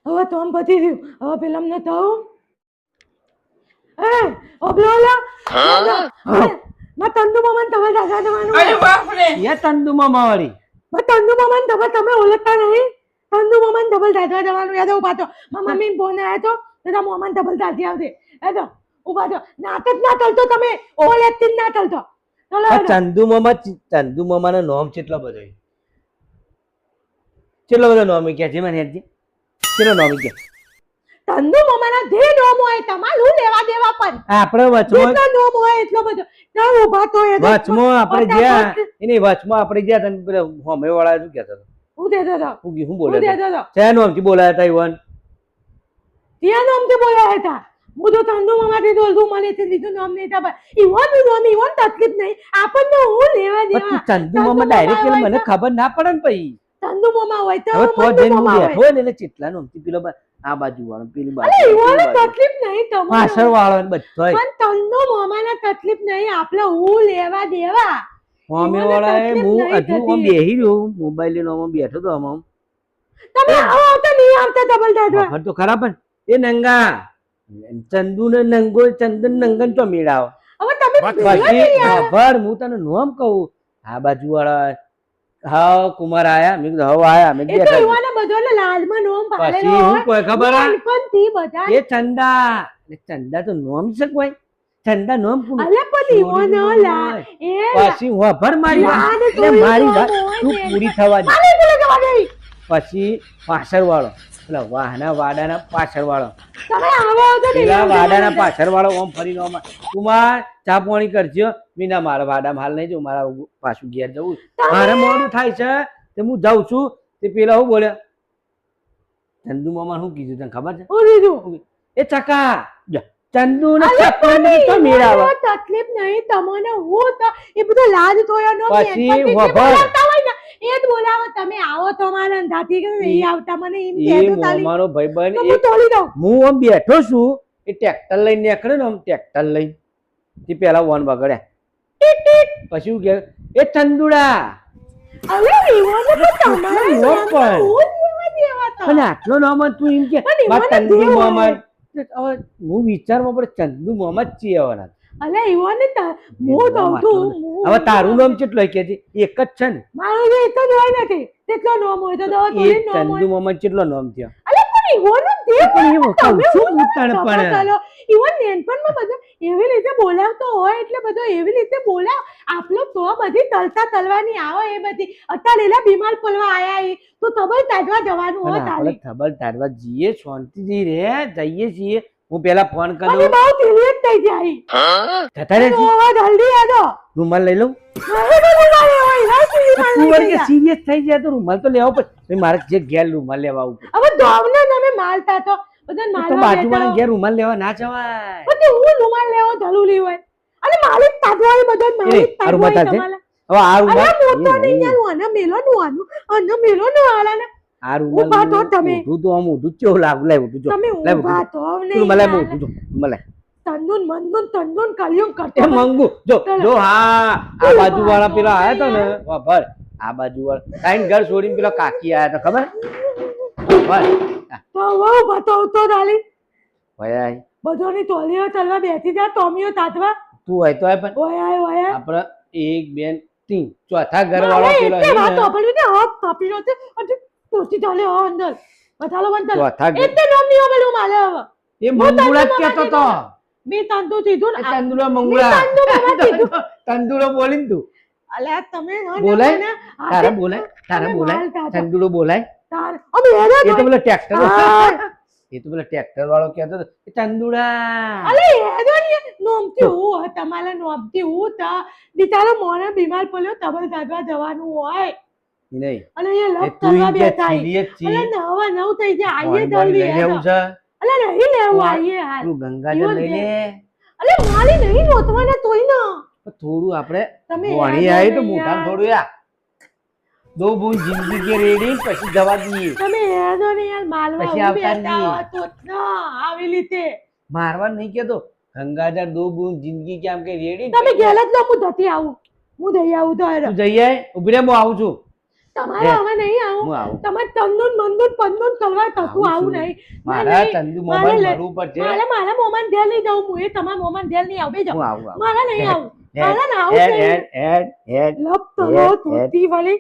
હવે તો આમ પતી રહ્યું. હવે પેલા ન થવું. એ ઓબલોલા ના તંદુ મામા તમે દાદા જવાનું. અરે બાપ રે ये तंदू मामा वाली તંદુ મામા તમે ઓળખતા નહીં. તંદુ મામા ડબલ દાદા જવાનું યાદ ઉભા તો મારા મમ્મી ફોન આવ્યો તો તારા મામા ડબલ દાદી આવશે. એ તો ઉભા તો નાટક ના કરતો તમે ઓળખતી ના કરતો. ચલો चंदू मामा नो नाम કેટલો બધો કેટલો બધો નામ કે છે મને યાદ છે કેટલો નામ કે તંદુ મામાના જે નોમ હોય તમારું લેવા દેવા પણ આપણે વચમાં જેટલો નોમ હોય એટલો બધો ના ઉભા તો એ વચમાં આપણે ગયા એની વચમાં આપણે ગયા તને પેલા હોમે વાળા શું કહેતા હતા હું દેતો હતો હું હું બોલ્યા દેતો હતો છે નામથી બોલાયા હતા ઈવન ત્યાં નામથી બોલાયા હતા. હું તો તંદુ મામાથી દોલતું મને તે બીજું નામ નહીં ખબર. ઈવન નામ ઈવન તકલીફ નહીં આપણને હું લેવા દેવા. ચંદુ મામા ડાયરેક્ટ પેલા મને ખબર ના પડે ને પછી તંદુ મામા હોય તો હવે તો મંદુ જઈને હું મામા હોય. બેઠો હોય ને એટલે ચેટલા નામથી પેલો આ બાજુ વાળો પેલી અરે ઈવન તકલીફ નહીં તમારે પાછળ વાળો ને બધોય પણ તંદુ મામાના તકલીફ નહીં આપણે હું લેવા દેવા. હોમે વાળાએ હું હજુ આમ બેહી રહ્યો મોબાઈલ લઈને આમ બેઠો તો આમ તમે આવો તો નહીં આવતા ડબલ દાદા. ખબર તો ખરા પણ એ નંગા ચંદુ ને નંગો ચંદન નંગન તો મેળાવ હવે તમે પછી ખબર હું તને નામ કહું આ બાજુ વાળા હા કુમાર આયા મેં કીધું હવે આયા મેં એ તો બેઠા ઈવાને બધાને લાજમાં નોમ પાડેલો પછી હું કોઈ ખબર આ નાનપણથી બધા એ ચંદા ચંદા તો નામ છે કોઈ ચંદા નામ કોણ અલે પણ ઈવાનો લા એ પછી હું ભર મારી લાડ એટલે મારી વાત તું પૂરી થવા દે મારી બોલે જવા દે. પછી પાછળ વાળો પેલા વાહના વાડાના પાછળ વાળો તમે આવો તો નહીં પેલા આવતા વાડાના બધા. પાછળ વાળો ઓમ ફરીને ઓમ કુમાર ચા પાણી કરજો મીના મારા વાડામાં હાલ નહીં જો મારા પાછું ઘેર જવું મારે મોડું થાય છે તે હું જાઉં છું તે પેલા હું બોલ્યા ચંદુ મામા શું કીધું તને ખબર છે હું લીધું. એ ચકા ચંદુ ને અલે ચકલા પણ ને તો મેળાવે ઈવાનો તકલીફ નહીં તમને હું તો એ બધો લાજ થયો નો પછી નાનપણથી જે વભર. બોલાવતા હોય ને એ જ બોલાવો. તમે આવો તો મારા અંધાથી કે નહીં આવતા મને એમ એ કહેતો તાલી મારો ભાઈબંધ તો એ હું તોડી દઉં. હું આમ બેઠો છું એ ટ્રેક્ટર લઈને નીકળે ને આમ ટ્રેક્ટર લઈને તે પેલા વન વગડ્યા ટીટ ટીટ. પછી શું કે એ ચંદુડા અરે ઈવાનો તો તમારા નો નામમાં પણ. હું લેવા દેવા તો. અને આટલો નામ તું એમ કે પણ બા ઈવોને ચંદુ દેવો મામા હોય. હવે હું વિચારમાં પડે ચંદુ મામા જ છીએ આવવાના અલે ઈવાને હું કહું છું હું- હવે તારું નામ કેટલો કે છે એક જ છે ને મારું તો એક જ હોય નથી તેટલો નામ હોય તો દવા એ થોડી નામ હોય. ચંદુ મામા કેટલો નામ થયો અલે પણ ઈવાનો દેવ પણ એવું કહું તમે છું હું ઉતાણ તમે પણ. ચાલો. ઈવન નાનપણમાં બધા એવી રીતે બોલાવતો હોય એટલે બધો એવી રીતે બોલાવ આપણો તો બધી તલતા તલવાની આવે એ બધી અત્યારે એલા બીમાર પડવા આયા એ તો તબલ તાજવા જવાનું હોય અને આપણે તારે ખબર તારવા જઈએ શાંતિથી રે જઈએ છીએ હું પેલા ફોન મને કર્યો બહુ સિરિયસ થઈ જાય જતા રે એનો અવાજ હલ્દી આજો રૂમાલ લઈ લઉં નહીં બધું મારે હોય ના તું સિરિયસ વળી કે સિરિયસ થઈ જાય તો રૂમાલ તો લેવો પડે મારે જે ઘેર રૂમાલ લેવા આવું પડે. હવે દોમને તમે મારતા તો બધા તો મારવા બાજુવાળા બેઠા ઘેર રૂમાલ લેવા ના જવાય પછી હું રૂમાલ લેવો ધલુલી હોય અને માલિક તાજવાય બધા માલિક આ રૂમાલ તાજવાય ચાલશે? તમારા હવે આ રૂમાલ અરે મોટો એ નહીં નહીં. યાર આને મેલો નું આને મેલો નું આલાને આ ઊભા થો રૂમાલ તમે. ઊંધું તો આમ ઊંધું જ કેવું લાગ લાય ઊંધું જો તમે લાય ઊભા ઊંધું થો જો. ને રૂમાલ લાય ઊંધું જો રૂમાલ લાય. તંદુન મંદુન તંદુન કલિયુગ એ કરતો મંગુ જો ચાલો. જો હા આ બાજુ વાળા પેલા આયા તો ને વાપર આ બાજુ વાળા તાઈન ઘર છોડીને પેલા કાકી આયા તો ખબર વાપર તો વહુ બતાવતો દાલી ભયા બધોની તોલીઓ તલવા બેસી જા ટોમીઓ તાતવા તું હોય તો આય પણ ઓય ઓય આપણે એક બેન ત્રણ ચોથા ઘર વાળો મારે પેલો એટલે હે વાત ને, સાંભળવી ને હાથ કાપી લો તે અને ટોચી ચાલે હો અંદર બતાલો બંધ ચોથા ઘર એટલે નામ નહીં આવેલું માલે હવે એ મંગુળા જ કહેતો તો મેં તંદુ કીધું એ ને તંદુરો મંગુળા મેં તંદુ મામા કીધું. તંદુરો બોલીને તું અલ્યા તમે હો ને બોલાય? મને તારા બોલાય તારા તમે બોલાય માલ કાઢો. તંદુરો બોલાય તાર અમે હેરા એ તો પેલો ટ્રેક્ટર હા. એ તો પેલો ટ્રેક્ટર વાળો કહેતો હતો એ તંદુડા અલે હેરા ને નોમતી હું તમારા નોમતી હું તા બિચારો મોને બીમાર પડ્યો તબલ કાઢવા જવાનું હોય ઈ નહીં અને એ એ લપ તું કરવા ઈ જે બેઠા serious છી. અલે નવા નવ થઈ જાય આઈએ પાણી જલ્દી લઈને આવું છે અલે નહીં લેવું આઈએ હાલ તું ગંગાજળ ઈવન લઈ લે અલે મારી નહીં નોતવાના તોય ના થોડું આપણે તમે વાણી યાદ આવી તો નહીં મોઢા યાર. થોડું યાર દો બૂંદ જિંદગી કે રેડી પછી જવા દઈએ તમે હેદો ને યાર માલવા પછી હું આવતા બેઠા નહીં. હો તો ના આવી રીતે મારવા નહીં કેતો ગંગાજળ દો બૂંદ જિંદગી કે આમ કે રેડી તમે ગેલ જ લો હું ધતી આવું હું દઈ આવું તો હેરો તું જઈ આય ઉભી રે હું આવું છું તમારે હવે નહીં આવું હું આવું તમારે તનનું મનનું પનનું કરવા થતું આવું આવું છું. નહીં મારા નહીં. ચંદુ મારે મોમાં લે- મરવું પડશે મારા મોમાં ઘેર નહીં જવું હું એ તમારા મોમાં ઘેર નહીં આવું હું આવું મારા નહીં આવું હેડ, મારા ના આવું હેડ નહીં હેડ હેડ હેડ લપ તો હેડ, ધોતી વાળી